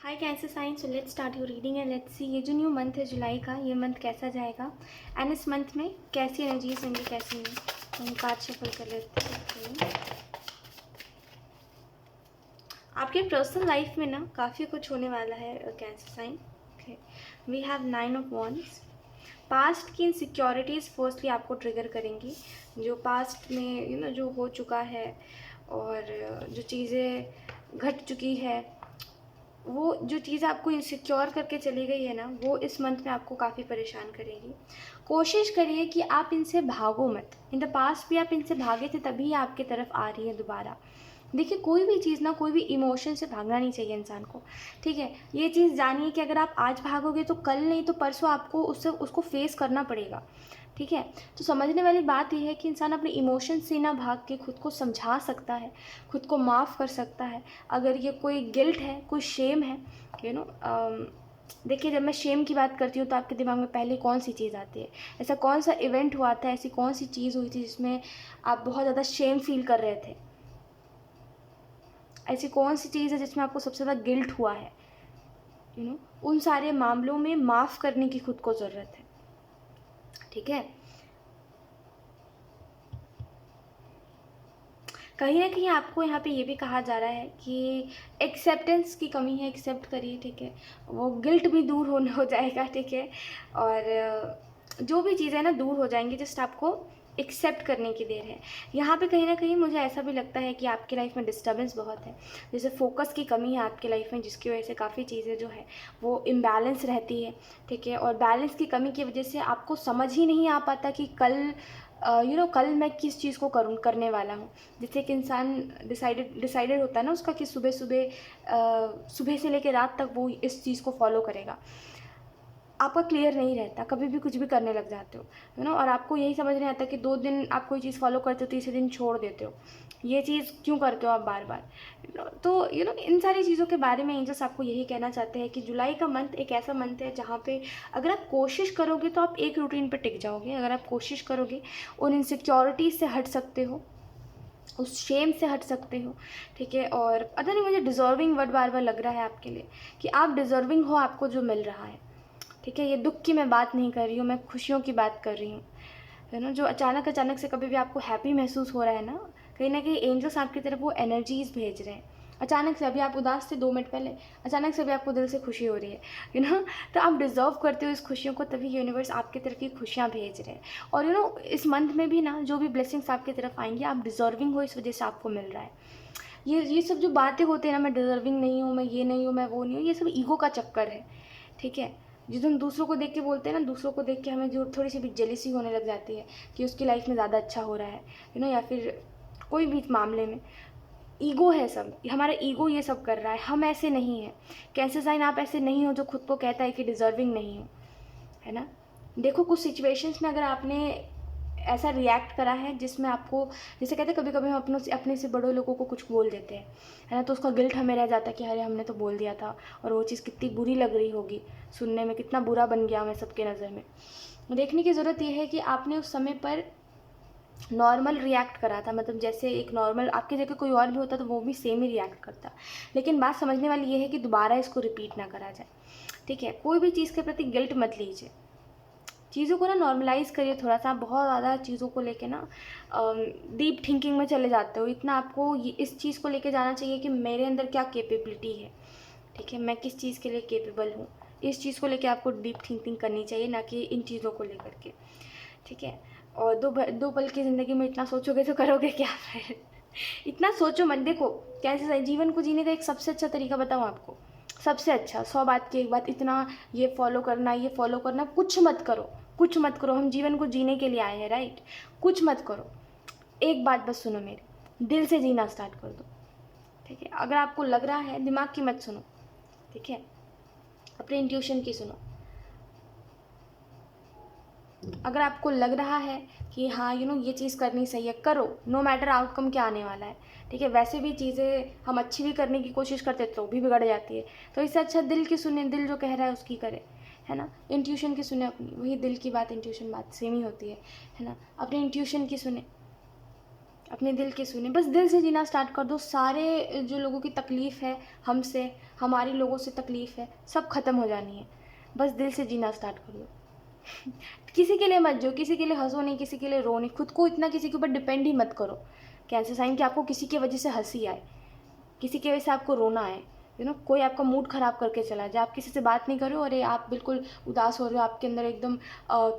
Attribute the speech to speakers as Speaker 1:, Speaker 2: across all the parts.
Speaker 1: Hi cancer sign. So let's start your reading and let's see ये जो new month है जुलाई का, ये मंथ कैसा जाएगा एंड इस मंथ में कैसी एनर्जीज होंगी, कैसी नहीं। तो हम कार्ड शफल कर लेते हैं। Okay. आपके पर्सनल लाइफ में ना काफ़ी कुछ होने वाला है cancer sign. Okay, we have 9 of wands. Past की इनसिक्योरिटीज़ फर्स्टली आपको ट्रिगर करेंगी, जो पास्ट में जो हो चुका है और जो चीज़ें घट चुकी है, वो जो चीज़ आपको इनसिक्योर करके चली गई है ना, वो इस मंथ में आपको काफ़ी परेशान करेगी। कोशिश करिए कि आप इनसे भागो मत। इन द पास्ट भी आप इनसे भागे थे, तभी ये आपके तरफ आ रही है दोबारा। देखिए, कोई भी चीज़ ना, कोई भी इमोशन से भागना नहीं चाहिए इंसान को। ठीक है, ये चीज़ जानिए कि अगर आप आज भागोगे तो कल नहीं तो परसों आपको उसको फेस करना पड़ेगा। ठीक है, तो समझने वाली बात यह है कि इंसान अपने इमोशन से ना भाग के खुद को समझा सकता है, खुद को माफ़ कर सकता है। अगर ये कोई गिल्ट है, कोई शेम है, देखिए, जब मैं शेम की बात करती हूँ तो आपके दिमाग में पहले कौन सी चीज़ आती है? ऐसा कौन सा इवेंट हुआ था, ऐसी कौन सी चीज़ हुई थी जिसमें आप बहुत ज़्यादा शेम फील कर रहे थे? ऐसी कौन सी चीज़ है जिसमें आपको सबसे ज़्यादा गिल्ट हुआ है? उन सारे मामलों में माफ़ करने की खुद को ज़रूरत है। ठीक है, कहीं ना कहीं आपको यहाँ पे ये भी कहा जा रहा है कि एक्सेप्टेंस की कमी है, एक्सेप्ट करिए। ठीक है, वो गिल्ट भी दूर हो जाएगा। ठीक है, और जो भी चीज़ें ना दूर हो जाएंगी, जस्ट आपको एक्सेप्ट करने की देर है। यहाँ पे कहीं ना कहीं मुझे ऐसा भी लगता है कि आपकी लाइफ में डिस्टर्बेंस बहुत है, जैसे फोकस की कमी है आपकी लाइफ में, जिसकी वजह से काफ़ी चीज़ें जो है वो इम्बैलेंस रहती है। ठीक है, और बैलेंस की कमी की वजह से आपको समझ ही नहीं आ पाता कि कल कल मैं किस चीज़ को करने वाला हूँ। जैसे एक इंसान डिसाइडेड होता है ना उसका, कि सुबह सुबह से लेकर रात तक वो इस चीज़ को फॉलो करेगा। आपका क्लियर नहीं रहता, कभी भी कुछ भी करने लग जाते हो और आपको यही समझ नहीं आता कि 2 दिन आप कोई चीज़ फॉलो करते हो, तीसरे दिन छोड़ देते हो। ये चीज़ क्यों करते हो आप बार बार? तो इन सारी चीज़ों के बारे में एंजल्स आपको यही कहना चाहते हैं कि जुलाई का मंथ एक ऐसा मंथ है जहाँ पे अगर आप कोशिश करोगे तो आप एक रूटीन पर टिक जाओगे। अगर आप कोशिश करोगे, उन इनसिक्योरिटीज़ से हट सकते हो, उस शेम से हट सकते हो। ठीक है, और पता नहीं, मुझे डिज़र्विंग वर्ड बार बार लग रहा है आपके लिए कि आप डिज़र्विंग हो, आपको जो मिल रहा है। ठीक है, ये दुख की मैं बात नहीं कर रही हूँ, मैं खुशियों की बात कर रही हूँ। जो अचानक से कभी भी आपको हैप्पी महसूस हो रहा है ना कहीं एंजल्स आपकी तरफ वो एनर्जीज भेज रहे हैं। अचानक से अभी आप उदास थे 2 मिनट पहले, अचानक से अभी आपको दिल से खुशी हो रही है तो आप डिज़र्व करते हो इस खुशियों को, तभी यूनिवर्स आपकी तरफ ये खुशियाँ भेज रहे हैं। और इस मंथ में भी ना जो भी ब्लेसिंग्स आपकी तरफ आएंगी, आप डिज़र्विंग हो, इस वजह से आपको मिल रहा है। ये सब जो बातें होती है ना, मैं डिज़र्विंग नहीं हूँ, मैं ये नहीं हूँ, मैं वो नहीं हूँ, ये सब ईगो का चक्कर है। ठीक है, जिस हम दूसरों को देख के बोलते हैं ना, दूसरों को देख के हमें जो थोड़ी सी भी जेलिसी होने लग जाती है कि उसकी लाइफ में ज़्यादा अच्छा हो रहा है, या फिर कोई भी मामले में ईगो है, सब हमारा ईगो ये सब कर रहा है। हम ऐसे नहीं हैं। कैंसर साइन, आप ऐसे नहीं हो जो खुद को कहता है कि डिज़र्विंग नहीं हो, है ना। देखो, कुछ सिचुएशंस में अगर आपने ऐसा रिएक्ट करा है जिसमें आपको, जैसे कहते हैं कभी कभी हम अपने से बड़े लोगों को कुछ बोल देते हैं, है ना, तो उसका गिल्ट हमें रह जाता है कि अरे हमने तो बोल दिया था, और वो चीज़ कितनी बुरी लग रही होगी सुनने में, कितना बुरा बन गया मैं सबके नज़र में। देखने की ज़रूरत यह है कि आपने उस समय पर नॉर्मल रिएक्ट करा था, मतलब जैसे एक नॉर्मल आपकी जगह कोई और भी होता तो वो भी सेम ही रिएक्ट करता। लेकिन बात समझने वाली ये है कि दोबारा इसको रिपीट ना करा जाए। ठीक है, कोई भी चीज़ के प्रति गिल्ट मत लीजिए, चीज़ों को ना नॉर्मलाइज़ करिए थोड़ा सा। बहुत ज़्यादा चीज़ों को लेके ना डीप थिंकिंग में चले जाते हो। इतना आपको इस चीज़ को लेके जाना चाहिए कि मेरे अंदर क्या कैपेबिलिटी है। ठीक है, मैं किस चीज़ के लिए केपेबल हूँ, इस चीज़ को लेके आपको डीप थिंकिंग करनी चाहिए, ना कि इन चीज़ों को लेकर के। ठीक है, और दो पल की ज़िंदगी में इतना सोचोगे तो करोगे क्या फिर इतना सोचो मत। देखो, कैसे जीवन को जीने का एक सबसे अच्छा तरीका बताऊँ आपको, सबसे अच्छा, 100 बात की एक बात, इतना ये फॉलो करना, कुछ मत करो, कुछ मत करो। हम जीवन को जीने के लिए आए हैं, राइट? कुछ मत करो, एक बात बस सुनो मेरी, दिल से जीना स्टार्ट कर दो। ठीक है, अगर आपको लग रहा है, दिमाग की मत सुनो। ठीक है, अपने इंट्यूशन की सुनो। अगर आपको लग रहा है कि हाँ ये चीज़ करनी सही है, करो, नो मैटर आउटकम क्या आने वाला है। ठीक है, वैसे भी चीज़ें हम अच्छी भी करने की कोशिश करते तो भी बिगड़ जाती है, तो इससे अच्छा दिल की सुने, दिल जो कह रहा है उसकी करे, है ना। इंट्यूशन की सुने अपनी, वही दिल की बात, इंट्यूशन बात सेम ही होती है ना। अपने इंट्यूशन की सुने, अपने दिल की सुने, बस दिल से जीना स्टार्ट कर दो। सारे जो लोगों की तकलीफ़ है हमसे, हमारी लोगों से तकलीफ़ है, सब ख़त्म हो जानी है। बस दिल से जीना स्टार्ट कर दो। किसी के लिए मत जो, किसी के लिए हंसो नहीं, किसी के लिए रो नहीं, खुद को इतना किसी के ऊपर डिपेंड ही मत करो कैंसर साइन कि आपको किसी की वजह से हंसी आए, किसी की वजह से आपको रोना आए, कोई आपका मूड ख़राब करके चला जाए। आप किसी से बात नहीं कर रहे हो, अरे आप बिल्कुल उदास हो रहे हो, आपके अंदर एकदम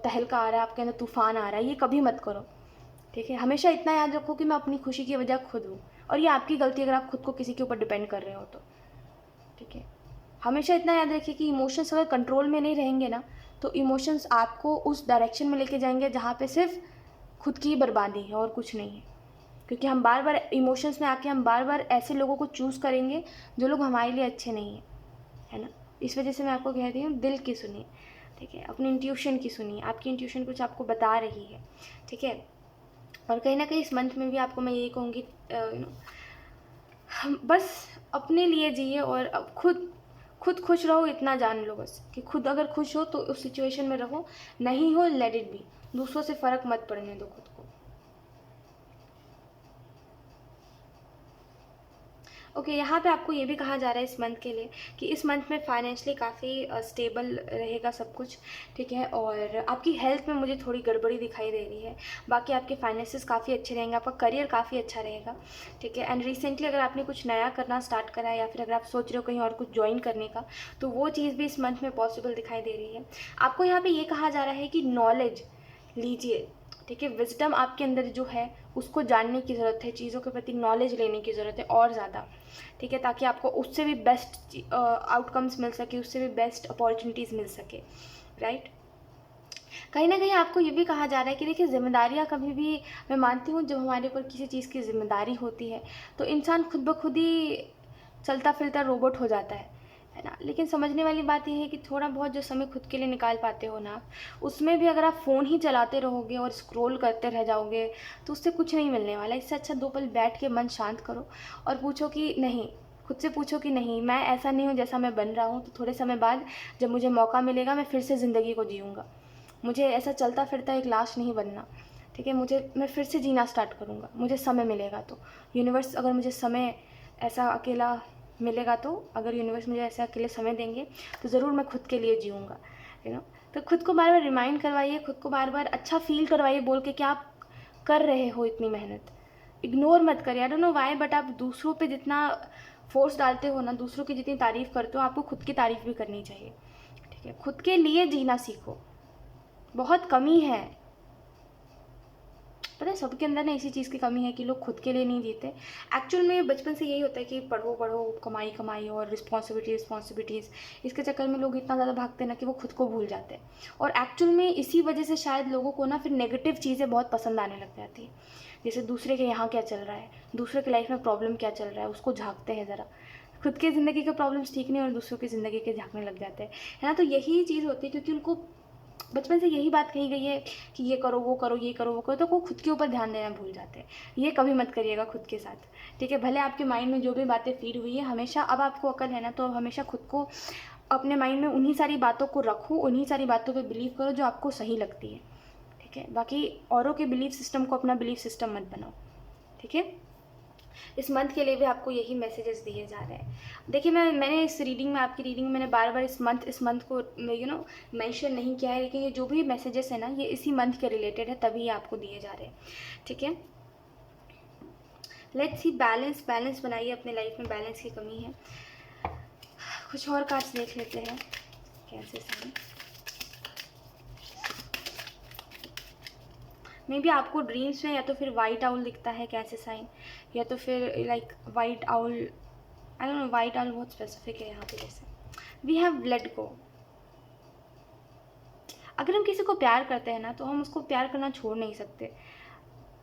Speaker 1: तहलका आ रहा है, आपके अंदर तूफान आ रहा है, ये कभी मत करो। ठीक है, हमेशा इतना याद रखो कि मैं अपनी खुशी की वजह खुद हूँ, और ये आपकी गलती अगर आप खुद को किसी के ऊपर डिपेंड कर रहे हो तो। ठीक है, हमेशा इतना याद रखिए कि इमोशंस अगर कंट्रोल में नहीं रहेंगे ना, तो इमोशंस आपको उस डायरेक्शन में लेके जाएंगे जहाँ पे सिर्फ खुद की ही बर्बादी है और कुछ नहीं है। क्योंकि हम बार बार इमोशंस में आके हम बार बार ऐसे लोगों को चूज़ करेंगे जो लोग हमारे लिए अच्छे नहीं हैं, है ना। इस वजह से मैं आपको कह रही हूँ, दिल की सुनिए। ठीक है, अपनी इंट्यूशन की सुनिए, आपकी इंट्यूशन कुछ आपको बता रही है। ठीक है, और कहीं ना कहीं इस मंथ में भी आपको मैं यही कहूँगी, हम बस अपने लिए जिए और अब खुद खुश रहो, इतना जान लो बस कि खुद अगर खुश हो तो उस सिचुएशन में रहो, नहीं हो लेट इट बी, दूसरों से फ़र्क मत पड़ने दो खुद को। ओके, यहाँ पे आपको ये भी कहा जा रहा है इस मंथ के लिए कि इस मंथ में फाइनेंशियली काफ़ी स्टेबल रहेगा सब कुछ। ठीक है, और आपकी हेल्थ में मुझे थोड़ी गड़बड़ी दिखाई दे रही है, बाकी आपके फाइनेंसेस काफ़ी अच्छे रहेंगे, आपका करियर काफ़ी अच्छा रहेगा। ठीक है, एंड रिसेंटली अगर आपने कुछ नया करना स्टार्ट करा है या फिर अगर आप सोच रहे हो कहीं और कुछ ज्वाइन करने का, तो वो चीज़ भी इस मंथ में पॉसिबल दिखाई दे रही है। आपको यहाँ पर ये कहा जा रहा है कि नॉलेज लीजिए। ठीक है, विजडम आपके अंदर जो है उसको जानने की ज़रूरत है, चीज़ों के प्रति नॉलेज लेने की ज़रूरत है और ज़्यादा। ठीक है, ताकि आपको उससे भी बेस्ट आउटकम्स मिल सके, उससे भी बेस्ट अपॉर्चुनिटीज़ मिल सके। राइट, कहीं ना कहीं आपको ये भी कहा जा रहा है कि देखिए, जिम्मेदारियाँ कभी भी, मैं मानती हूँ जब हमारे ऊपर किसी चीज़ की जिम्मेदारी होती है तो इंसान खुद ब खुद ही चलता फिरता रोबोट हो जाता है ना। लेकिन समझने वाली बात यह है कि थोड़ा बहुत जो समय खुद के लिए निकाल पाते हो ना आप, उसमें भी अगर आप फ़ोन ही चलाते रहोगे और स्क्रॉल करते रह जाओगे तो उससे कुछ नहीं मिलने वाला। इससे अच्छा 2 पल बैठ के मन शांत करो और पूछो कि नहीं, खुद से पूछो कि नहीं, मैं ऐसा नहीं हूँ जैसा मैं बन रहा हूँ, तो थोड़े समय बाद जब मुझे मौका मिलेगा मैं फिर से ज़िंदगी को जीऊँगा। मुझे ऐसा चलता फिरता एक लाश नहीं बनना। ठीक है, मैं फिर से जीना स्टार्ट करूँगा, मुझे समय मिलेगा तो। यूनिवर्स अगर मुझे समय ऐसा अकेला मिलेगा, तो अगर यूनिवर्स मुझे ऐसे अकेले समय देंगे तो ज़रूर मैं खुद के लिए जीऊँगा। तो खुद को बार बार रिमाइंड करवाइए, खुद को बार बार अच्छा फील करवाइए बोल के कि आप कर रहे हो इतनी मेहनत। इग्नोर मत करिए, I don't know why, but आप दूसरों पे जितना फोर्स डालते हो ना, दूसरों की जितनी तारीफ़ करते हो, आपको खुद की तारीफ़ भी करनी चाहिए। ठीक है, खुद के लिए जीना सीखो, बहुत कमी है। पता है, सबके अंदर ना इसी चीज़ की कमी है कि लोग खुद के लिए नहीं जीते। एक्चुअल में बचपन से यही होता है कि पढ़ो पढ़ो, कमाई कमाई और रिस्पॉन्सिबिलिटीज़, इसके चक्कर में लोग इतना ज़्यादा भागते हैं ना कि वो खुद को भूल जाते हैं। और एक्चुअल में इसी वजह से शायद लोगों को ना फिर नेगेटिव चीज़ें बहुत पसंद आने लग जाती है। जैसे दूसरे के यहाँ क्या चल रहा है, दूसरे के लाइफ में प्रॉब्लम क्या चल रहा है, उसको झाँकते हैं ज़रा। खुद के ज़िंदगी के प्रॉब्लम्स ठीक नहीं और दूसरों की ज़िंदगी के झाँकने लग जाते हैं, है ना। तो यही चीज़ होती है क्योंकि उनको बचपन से यही बात कही गई है कि ये करो वो करो, ये करो वो करो, तो वो खुद के ऊपर ध्यान देना भूल जाते हैं। ये कभी मत करिएगा खुद के साथ। ठीक है, भले आपके माइंड में जो भी बातें फीड हुई है, हमेशा, अब आपको अकल है ना, तो हमेशा खुद को अपने माइंड में उन्हीं सारी बातों को रखो, उन्हीं सारी बातों पे बिलीव करो जो आपको सही लगती है। ठीक है, बाकी औरों के बिलीफ सिस्टम को अपना बिलीफ सिस्टम मत बनाओ। ठीक है, इस मंथ के लिए भी आपको यही मैसेजेस दिए जा रहे हैं। देखिए, मैंने इस रीडिंग में, आपकी रीडिंग में मैंने बार बार इस मंथ को मेंशन नहीं किया है, लेकिन ये जो भी मैसेजेस है ना, ये इसी मंथ के रिलेटेड है, तभी ये आपको दिए जा रहे हैं। ठीक है, लेट्स सी, बैलेंस बनाइए अपने लाइफ में, बैलेंस की कमी है। कुछ और कार्ड्स देख लेते हैं कैसे साइन। मे बी आपको ड्रीम्स में या तो फिर वाइट आउल दिखता है कैसे साइन, या तो फिर like white owl, I don't know, white owl बहुत स्पेसिफिक है यहाँ पे। जैसे वी हैव लेट गो। अगर हम किसी को प्यार करते हैं ना, तो हम उसको प्यार करना छोड़ नहीं सकते।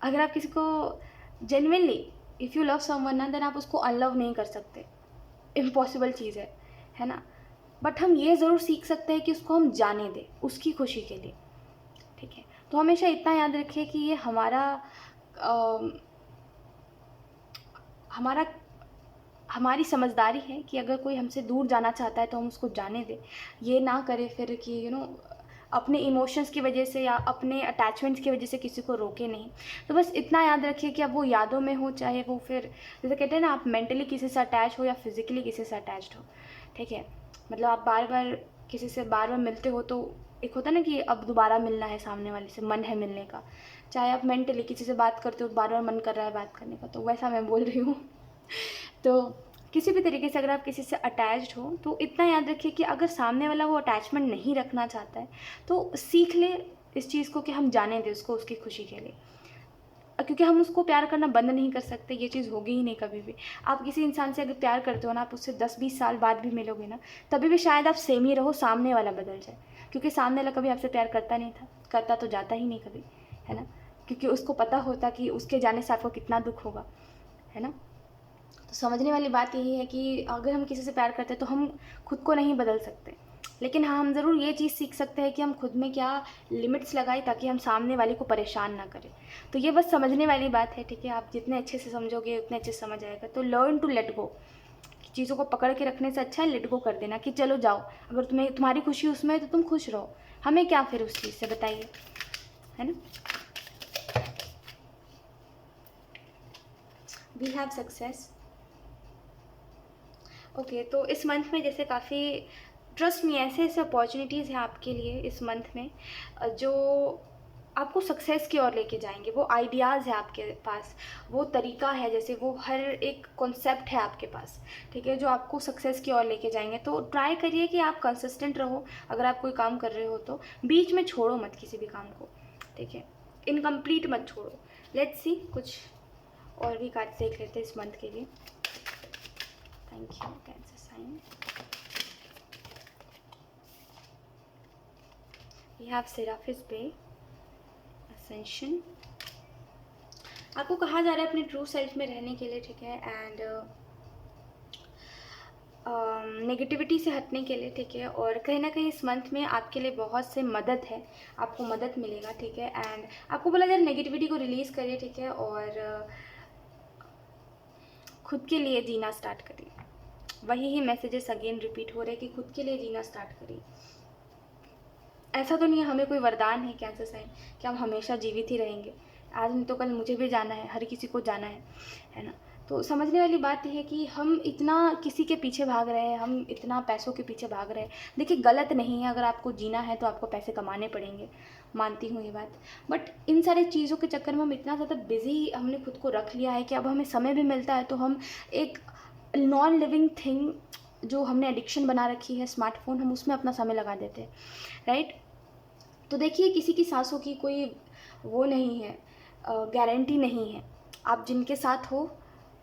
Speaker 1: अगर आप किसी को genuinely, if you love someone ना, देन आप उसको अनलव नहीं कर सकते, इम्पॉसिबल चीज़ है ना। बट हम ये ज़रूर सीख सकते हैं कि उसको हम जाने दें उसकी खुशी के लिए। ठीक है, तो हमेशा इतना याद रखिए कि ये हमारी समझदारी है कि अगर कोई हमसे दूर जाना चाहता है तो हम उसको जाने दें। ये ना करें फिर कि अपने इमोशंस की वजह से या अपने अटैचमेंट्स की वजह से किसी को रोके नहीं। तो बस इतना याद रखिए कि अब वो यादों में हो, चाहे वो फिर जैसे कहते हैं ना, आप मेंटली किसी से अटैच हो या फिज़िकली किसी से अटैच्ड हो, ठीक है। मतलब आप बार बार किसी से बार बार मिलते हो तो एक होता है ना कि अब दोबारा मिलना है, सामने वाले से मन है मिलने का। चाहे आप मेंटली किसी से बात करते हो, बार बार मन कर रहा है बात करने का, तो वैसा मैं बोल रही हूँ। तो किसी भी तरीके से अगर आप किसी से अटैच्ड हो तो इतना याद रखिए कि अगर सामने वाला वो अटैचमेंट नहीं रखना चाहता है तो सीख ले इस चीज़ को कि हम जाने दें उसको उसकी खुशी के लिए, क्योंकि हम उसको प्यार करना बंद नहीं कर सकते, ये चीज़ होगी ही नहीं कभी भी। आप किसी इंसान से अगर प्यार करते हो ना, आप उससे 10-20 साल बाद भी मिलोगे ना, तभी भी शायद आप सेम ही रहो, सामने वाला बदल जाए, क्योंकि सामने वाला कभी आपसे प्यार करता नहीं था, करता तो जाता ही नहीं कभी, है ना। क्योंकि उसको पता होता कि उसके जाने से आपको कितना दुख होगा, है ना। तो समझने वाली बात यही है कि अगर हम किसी से प्यार करते हैं तो हम खुद को नहीं बदल सकते, लेकिन हाँ, हम ज़रूर ये चीज़ सीख सकते हैं कि हम खुद में क्या लिमिट्स लगाएं ताकि हम सामने वाले को परेशान ना करें। तो ये बस समझने वाली बात है, ठीक है। आप जितने अच्छे से समझोगे उतने अच्छे से समझ आएगा। तो लर्न टू लेट गो। चीज़ों को पकड़ के रखने से अच्छा है लेट गो कर देना, कि चलो जाओ, अगर तुम्हारी खुशी उसमें है तो तुम खुश रहो, हमें क्या फिर उस चीज़ से, बताइए, है ना। We have success. ओके, तो इस मंथ में जैसे काफ़ी, ट्रस्ट में, ऐसे ऐसे अपॉर्चुनिटीज़ हैं आपके लिए इस मंथ में जो आपको सक्सेस की ओर लेके जाएंगे। वो आइडियाज़ है आपके पास, वो तरीका है, जैसे वो हर एक कॉन्सेप्ट है आपके पास, ठीक है, जो आपको सक्सेस की ओर लेके जाएंगे। तो ट्राई करिए कि आप कंसिस्टेंट रहो। अगर आप कोई काम कर रहे हो तो बीच में छोड़ो मत किसी भी काम को, ठीक है, इनकम्प्लीट मत छोड़ो। लेट्स सी, कुछ और भी कार्ड देख लेते हैं इस मंथ के लिए। Thank you, cancer sign. We have सेराफिस बे, असेंशन। आपको कहा जा रहा है अपने ट्रू सेल्फ में रहने के लिए, ठीक है, एंड नेगेटिविटी से हटने के लिए, ठीक है। और कहीं ना कहीं इस मंथ में आपके लिए बहुत से मदद है, आपको मदद मिलेगा, ठीक है। एंड आपको बोला जा रहा है नेगेटिविटी को रिलीज़ करिए, ठीक है, और खुद के लिए जीना स्टार्ट करिए। वही ही मैसेजेस अगेन रिपीट हो रहे हैं कि खुद के लिए जीना स्टार्ट करिए। ऐसा तो नहीं है हमें कोई वरदान है कैंसर साइन कि हम हमेशा जीवित ही रहेंगे। आज नहीं तो कल मुझे भी जाना है, हर किसी को जाना है ना। तो समझने वाली बात यह है कि हम इतना किसी के पीछे भाग रहे हैं, हम इतना पैसों के पीछे भाग रहे हैं। देखिए, गलत नहीं है, अगर आपको जीना है तो आपको पैसे कमाने पड़ेंगे, मानती हूँ ये बात। बट इन सारी चीज़ों के चक्कर में हम इतना ज़्यादा बिजी हमने खुद को रख लिया है कि अब हमें समय भी मिलता है तो हम एक नॉन लिविंग थिंग जो हमने एडिक्शन बना रखी है, स्मार्टफोन, हम उसमें अपना समय लगा देते हैं, राइट। तो देखिए, किसी की सांसों की कोई वो नहीं है, गारंटी नहीं है। आप जिनके साथ हो,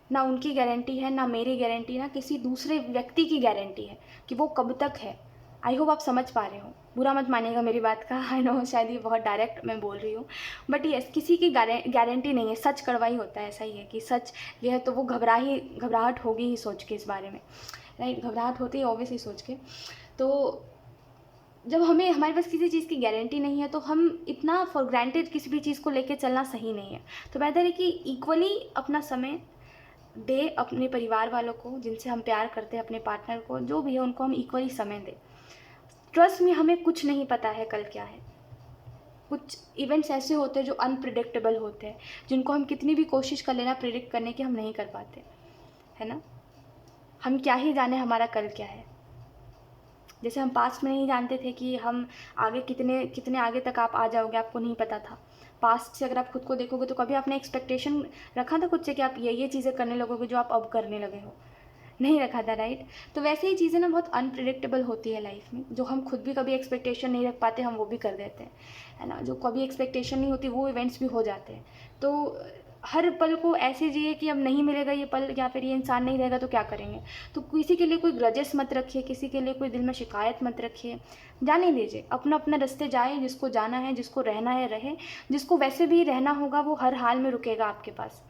Speaker 1: ना उनकी गारंटी है, ना मेरी गारंटी, ना किसी दूसरे व्यक्ति की गारंटी है कि वो कब तक है। आई होप आप समझ पा रहे हो, बुरा मत मानिएगा मेरी बात का। आई नो शायद ये बहुत डायरेक्ट मैं बोल रही हूँ, बट यस, किसी की गारंटी नहीं है। सच कड़वा ही होता है, ऐसा ही है कि सच ये है तो वो घबराहट होगी ही सोच के इस बारे में, राइट। घबराहट होती है ऑब्वियसली सोच के। तो जब हमारे पास किसी चीज़ की गारंटी नहीं है तो हम इतना फॉर ग्रांटेड किसी भी चीज़ को लेके चलना सही नहीं है। तो बेहतर है कि इक्वली अपना समय दे अपने परिवार वालों को, जिनसे हम प्यार करते हैं, अपने पार्टनर को, जो भी है उनको हम इक्वली समय दें। ट्रस्ट में, हमें कुछ नहीं पता है कल क्या है। कुछ इवेंट्स ऐसे होते हैं जो अनप्रिडिक्टेबल होते हैं, जिनको हम कितनी भी कोशिश कर लेना प्रिडिक्ट करने की, हम नहीं कर पाते, है ना। हम क्या ही जाने हमारा कल क्या है। जैसे हम पास्ट में नहीं जानते थे कि हम आगे कितने कितने आगे तक आप आ जाओगे, आपको नहीं पता था। पास्ट से अगर आप खुद को देखोगे तो कभी आपने एक्सपेक्टेशन रखा था खुद से कि आप ये चीज़ें करने लगोगे जो आप अब करने लगे हो? नहीं रखा था, राइट। तो वैसे ही चीज़ें ना बहुत अनप्रिडिक्टेबल होती है लाइफ में, जो हम खुद भी कभी एक्सपेक्टेशन नहीं रख पाते, हम वो भी कर देते हैं, है ना। जो कभी एक्सपेक्टेशन नहीं होती वो इवेंट्स भी हो जाते हैं। तो हर पल को ऐसे जिए कि अब नहीं मिलेगा ये पल, या फिर ये इंसान नहीं रहेगा तो क्या करेंगे। तो किसी के लिए कोई ग्रजेस मत रखिए, किसी के लिए कोई दिल में शिकायत मत रखिए, जाने दीजिए, अपना अपना रास्ते जाए। जिसको जाना है, जिसको रहना है रहे, जिसको वैसे भी रहना होगा वो हर हाल में रुकेगा आपके पास।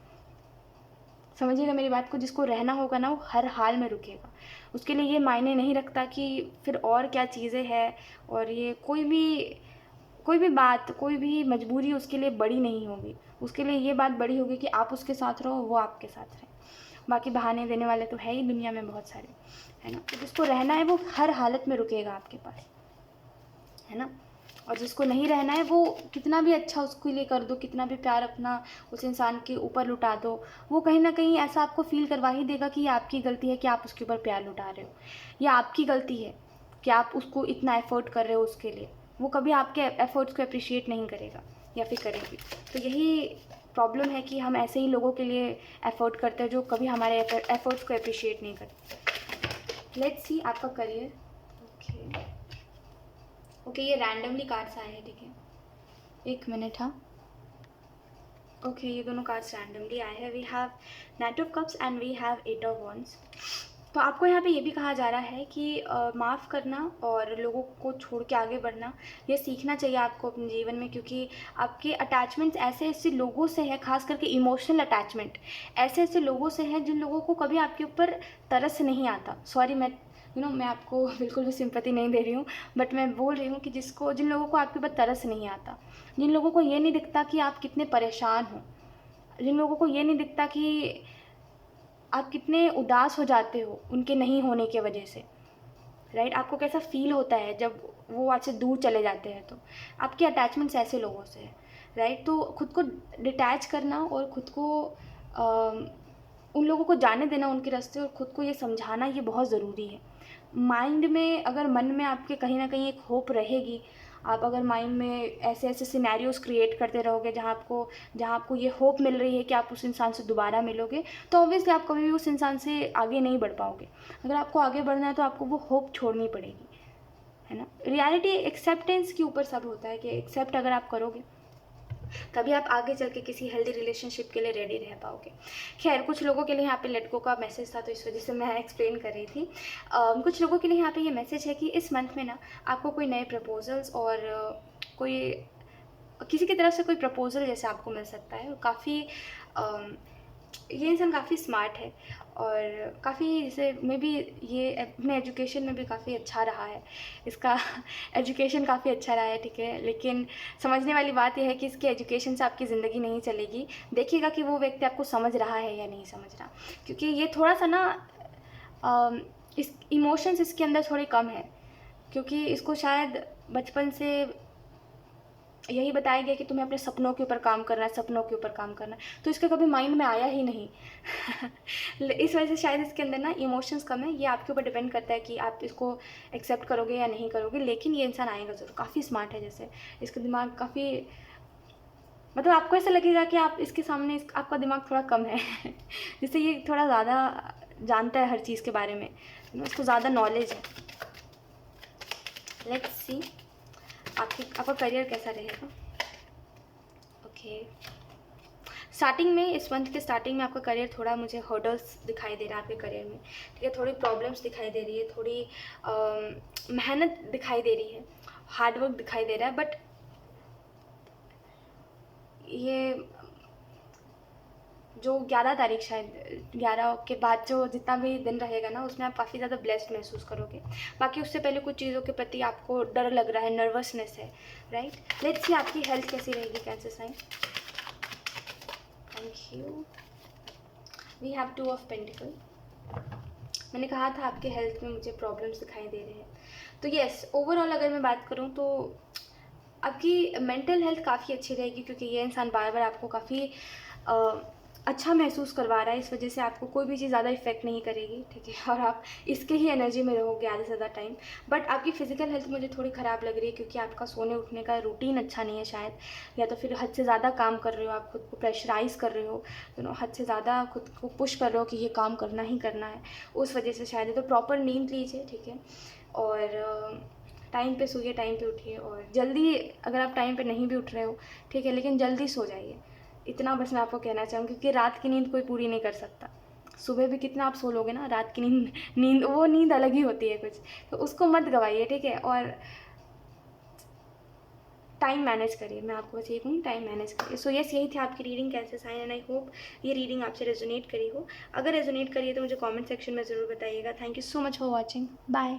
Speaker 1: समझिएगा मेरी बात को, जिसको रहना होगा ना वो हर हाल में रुकेगा। उसके लिए ये मायने नहीं रखता कि फिर और क्या चीज़ें हैं, और ये कोई भी बात, कोई भी मजबूरी उसके लिए बड़ी नहीं होगी। उसके लिए ये बात बड़ी होगी कि आप उसके साथ रहो, वो आपके साथ रहे। बाकी बहाने देने वाले तो है ही दुनिया में बहुत सारे, है ना। तो जिसको रहना है वो हर हालत में रुकेगा आपके पास, है ना। और जिसको नहीं रहना है वो कितना भी अच्छा उसके लिए कर दो, कितना भी प्यार अपना उस इंसान के ऊपर लुटा दो, वो कहीं ना कहीं ऐसा आपको फील करवा ही देगा कि ये आपकी गलती है कि आप उसके ऊपर प्यार लुटा रहे हो, या आपकी गलती है कि आप उसको इतना एफर्ट कर रहे हो उसके लिए। वो कभी आपके एफर्ट्स को अप्रिशिएट नहीं करेगा या फिर करेगी। तो यही प्रॉब्लम है कि हम ऐसे ही लोगों के लिए एफर्ट करते हैं जो कभी हमारे एफर्ट्स को अप्रिशिएट नहीं करते। लेट्स सी आपका करियर। ओके, ये रैंडमली कार्ड्स आए हैं, ठीक है, एक मिनट। हाँ, ओके, ये दोनों कार्ड्स रैंडमली आए हैं। We have knight of cups and we have eight of wands. तो आपको यहाँ पे ये भी कहा जा रहा है कि माफ़ करना और लोगों को छोड़ के आगे बढ़ना, ये सीखना चाहिए आपको अपने जीवन में, क्योंकि आपके अटैचमेंट्स ऐसे ऐसे लोगों से है, खास करके इमोशनल अटैचमेंट ऐसे ऐसे लोगों से है जिन लोगों को कभी आपके ऊपर तरस नहीं आता। सॉरी, मैं मैं आपको बिल्कुल भी सिंपैथी नहीं दे रही हूँ, बट मैं बोल रही हूँ कि जिन लोगों को आपके ऊपर तरस नहीं आता, जिन लोगों को ये नहीं दिखता कि आप कितने परेशान हो, जिन लोगों को ये नहीं दिखता कि आप कितने उदास हो जाते हो उनके नहीं होने की वजह से, राइट। आपको कैसा फील होता है जब वो आपसे दूर चले जाते हैं। तो आपके अटैचमेंट्स ऐसे लोगों से है, राइट। तो खुद को डिटैच करना और खुद को उन लोगों को जाने देना उनके रास्ते, और खुद को ये समझाना, ये बहुत ज़रूरी है। माइंड में अगर मन में आपके कहीं ना कहीं एक होप रहेगी, आप अगर माइंड में ऐसे ऐसे सिनेरियोज क्रिएट करते रहोगे जहाँ आपको ये होप मिल रही है कि आप उस इंसान से दोबारा मिलोगे, तो ऑब्वियसली आप कभी भी उस इंसान से आगे नहीं बढ़ पाओगे। अगर आपको आगे बढ़ना है तो आपको वो होप छोड़नी पड़ेगी, है ना। रियलिटी एक्सेप्टेंस के ऊपर सब होता है कि एक्सेप्ट अगर आप करोगे तभी आप आगे चल के किसी हेल्दी रिलेशनशिप के लिए रेडी रह पाओगे। खैर, कुछ लोगों के लिए यहाँ पे लेट गो का मैसेज था, तो इस वजह से मैं एक्सप्लेन कर रही थी। कुछ लोगों के लिए यहाँ पे ये मैसेज है कि इस मंथ में ना आपको कोई नए प्रपोजल्स और कोई किसी की तरफ से कोई प्रपोजल जैसे आपको मिल सकता है। काफ़ी ये इंसान काफ़ी स्मार्ट है और काफ़ी जैसे मे बी ये अपने एजुकेशन में भी काफ़ी अच्छा रहा है, इसका एजुकेशन काफ़ी अच्छा रहा है, ठीक है। लेकिन समझने वाली बात यह है कि इसके एजुकेशन से आपकी ज़िंदगी नहीं चलेगी। देखिएगा कि वो व्यक्ति आपको समझ रहा है या नहीं समझ रहा, क्योंकि ये थोड़ा सा ना इस इमोशंस इसके अंदर थोड़े कम है, क्योंकि इसको शायद बचपन से यही बताया गया कि तुम्हें अपने सपनों के ऊपर काम करना है, सपनों के ऊपर काम करना है, तो इसके कभी माइंड में आया ही नहीं। इस वजह से शायद इसके अंदर ना इमोशंस कम है। ये आपके ऊपर डिपेंड करता है कि आप इसको एक्सेप्ट करोगे या नहीं करोगे, लेकिन ये इंसान आएगा ज़रूर। काफ़ी स्मार्ट है, जैसे इसका दिमाग काफ़ी, मतलब आपको ऐसा लगेगा कि आप इसके सामने आपका दिमाग थोड़ा कम है। जिससे ये थोड़ा ज़्यादा जानता है हर चीज़ के बारे में, उसको ज़्यादा नॉलेज है। लेट्स सी आपका करियर कैसा रहेगा। ओके, स्टार्टिंग में, इस मंथ के स्टार्टिंग में आपका करियर थोड़ा मुझे हर्डल्स दिखाई दे रहा है आपके करियर में, ठीक है। थोड़ी प्रॉब्लम्स दिखाई दे रही है, थोड़ी मेहनत दिखाई दे रही है, हार्डवर्क दिखाई दे रहा है। बट ये जो 11 तारीख, शायद 11 के बाद जो जितना भी दिन रहेगा ना, उसमें आप काफ़ी ज़्यादा ब्लेस्ड महसूस करोगे। बाकी उससे पहले कुछ चीज़ों के प्रति आपको डर लग रहा है, नर्वसनेस है, राइट। लेट्स सी आपकी हेल्थ कैसी रहेगी, cancer sign. Thank you. We have 2 of pentacle. मैंने कहा था आपके हेल्थ में मुझे प्रॉब्लम्स दिखाई दे रहे हैं। तो येस, ओवरऑल अगर मैं बात करूँ तो आपकी मेंटल हेल्थ काफ़ी अच्छी रहेगी, क्योंकि ये इंसान बार बार आपको काफ़ी अच्छा महसूस करवा रहा है। इस वजह से आपको कोई भी चीज़ ज़्यादा इफेक्ट नहीं करेगी, ठीक है, और आप इसके ही एनर्जी में रहोगे आधे से ज़्यादा टाइम। बट आपकी फिजिकल हेल्थ मुझे थोड़ी ख़राब लग रही है, क्योंकि आपका सोने उठने का रूटीन अच्छा नहीं है शायद, या तो फिर हद से ज़्यादा काम कर रहे हो, आप खुद को प्रेशराइज़ कर रहे हो, हद से ज़्यादा खुद को पुश कर रहे हो कि ये काम करना ही करना है, उस वजह से शायद। तो प्रॉपर नींद लीजिए, ठीक है, और टाइम पे सोइए, टाइम पे उठिए, और जल्दी, अगर आप टाइम पे नहीं भी उठ रहे हो, ठीक है, लेकिन जल्दी सो जाइए। इतना बस मैं आपको कहना चाहूँगी, क्योंकि रात की नींद कोई पूरी नहीं कर सकता। सुबह भी कितना आप सो लोगे ना, रात की नींद वो नींद अलग ही होती है कुछ, तो उसको मत गवाइए, ठीक है। और टाइम मैनेज करिए, मैं आपको बस यही कहूँ, टाइम मैनेज करिए। सो यस, यही थी आपकी रीडिंग, कैसे साइन, एंड आई होप ये रीडिंग आपसे रेजोनेट करी हो। अगर रेजोनेट करी है तो मुझे कमेंट सेक्शन में ज़रूर बताइएगा। Thank you so much for watching, bye.